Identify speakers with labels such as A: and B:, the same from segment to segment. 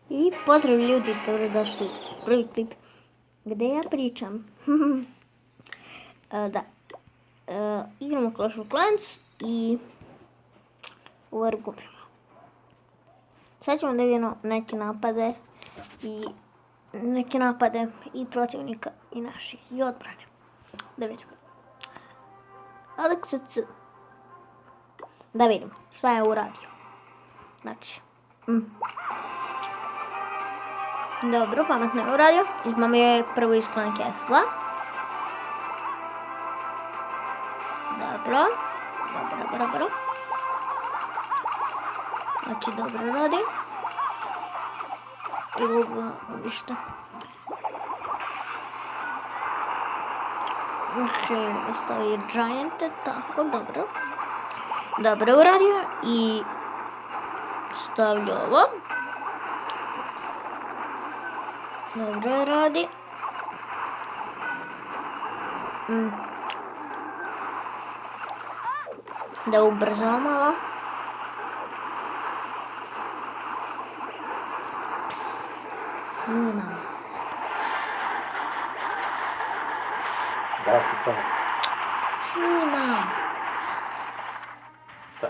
A: I pozdrav ljudi, dobrodošli u prvi klip gdje ja pričam. Da, igramo Clash of Clans i ovo gubimo. Sad ćemo da vidimo neke napade i protivnika i naših i odbrane. Da vidimo. Alexa C. Da vidimo, sve je uradio. Znači, dobro, pametno je uradio. Imamo je prvo isklon Kesla. Dobro. Znači, dobro radi. I ovo ništa. Ostavi Giante, tako, dobro. Dobro je uradio i stavlja ovo. Dobro je radi. Da ubrzao malo. Snimam. Snimam.
B: Šta?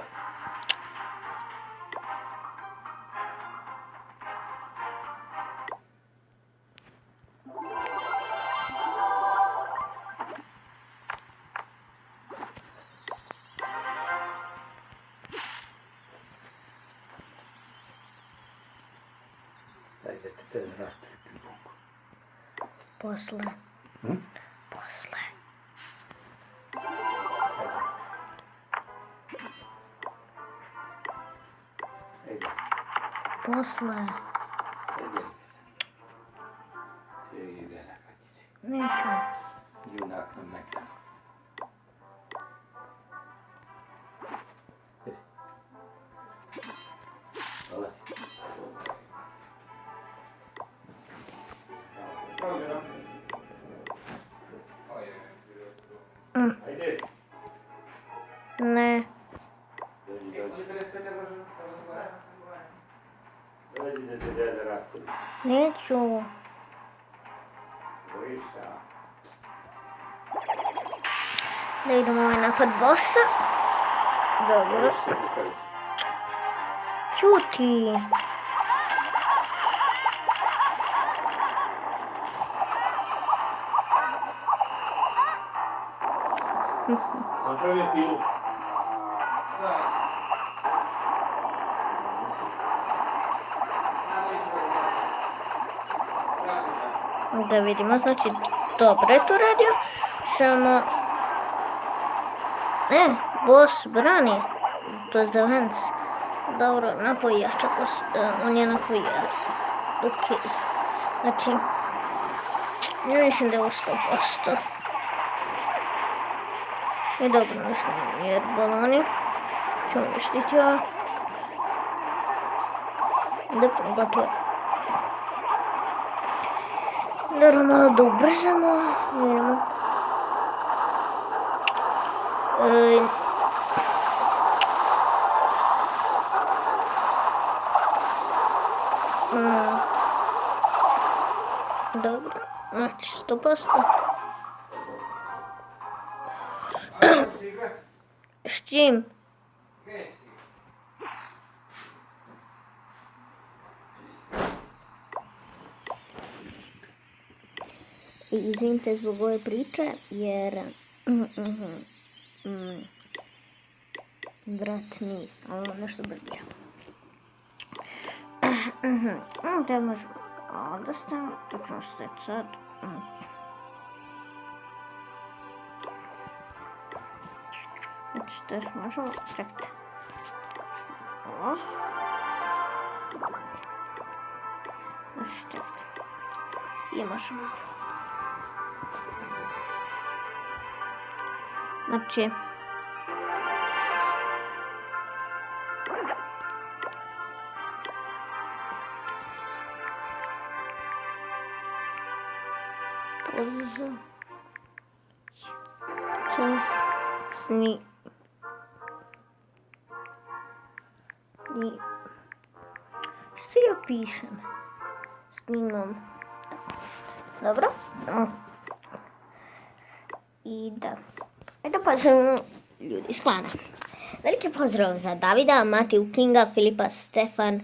B: Dajte te nastaviti Bogu.
A: Posle.
B: Ejde.
A: Posle.
B: Ejde. Ejde na kačici.
A: Neću.
B: Junak na Mekanu. Ejde. Dolazi. Ajde.
A: Ne.
B: Dođi da te dede rasturi.
A: Neću.
B: Bojiša.
A: Da idemo ovaj napad bossa. Dobro.
B: Bojiša kukavica.
A: Ćuti.
B: Napravi pilu.
A: Da vidimo, znači dobro je to radio. Samo... boss brani. To je defense. Dobro, napojača. On je napojača. Ok. Znači... Ja mislim da je ovo 100%. I dobro, mislim, jer baloni. Ćemo uništiti ovo. Dobro, gotovo. Dobro, malo da ubrzamo. Vidimo. Dobro, znači 100%. S čim? Izvinite zbog ove priče, jer brat mi stalno nešto brbija. Da možemo ovdje stavimo, točno se sad. Znači što još možemo, čekajte. Ovo. Znači čekajte. I možemo ovo. Znači, što ja pišem? snimam. Dobro? I da. Ajde pozdravimo ljudi iz klana. Veliki pozdrav za Davida, Matiju Kinga, Filipa, Stefan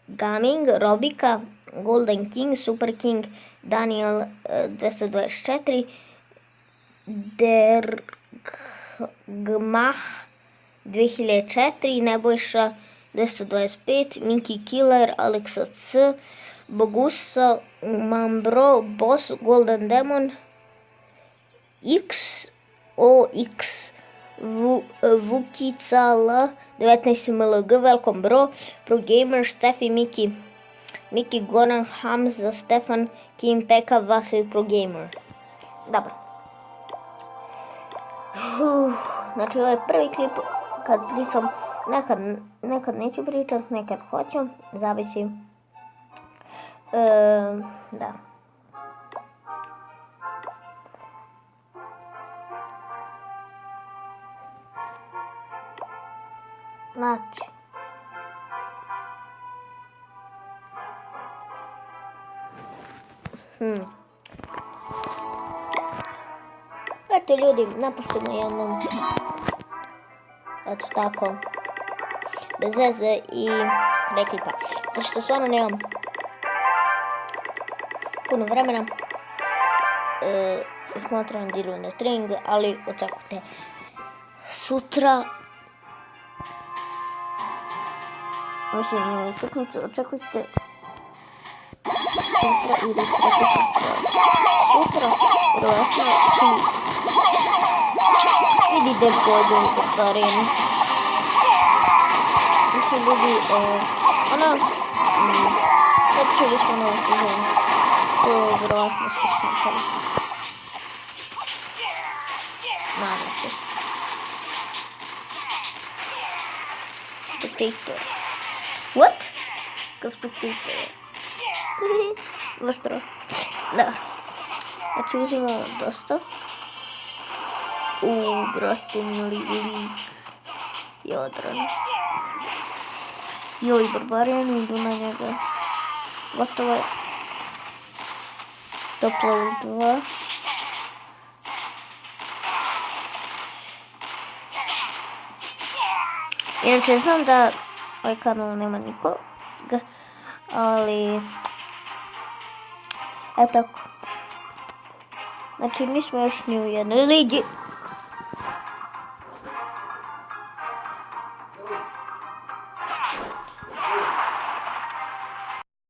A: Gaming, Robika, Golden King, Super King, Daniel 224, Dergmah 2004, Nebojša 225, Miki Killer, Alexa C, Bogusa, Mambro, Boss, Golden Demon, XOX, Vukica L, 19 MLG, Welcome Bro, Pro Gamer, Steffi, Miki Goran, Hamza, Stefan, Kim, Peka, Vasil, Pro Gamer. Dobro. Znači ovo je prvi klip kad pričam, nekad neću pričat, nekad hoću, zavisi. Da. Znači. Eto ljudi, napustimo jednom. Eto tako. Bez veze i kraj klipa. Zato što stvarno nemam puno vremena. Smatram da idu na trening, ali očekujte sutra. Mislim, na utakmicu očekujte sutra ili preko sutra. Sutra, vjerojatno klip. Vidite bodu u areni. Mislim, ljudi, počeli smo novu sezonu. To vjerojatno ste smakali. Nadam se. Spectator. What? Kao spectator. Vastro. Da. Znači uzimamo dosta. Brate mili lik. Jodran. Joj, barbarijani idu na njega. Gotovo je. Top level 2. Inače znam da ovaj kanal nema nikoga, ali eto tako. Znači nismo još ni u jednoj ligi.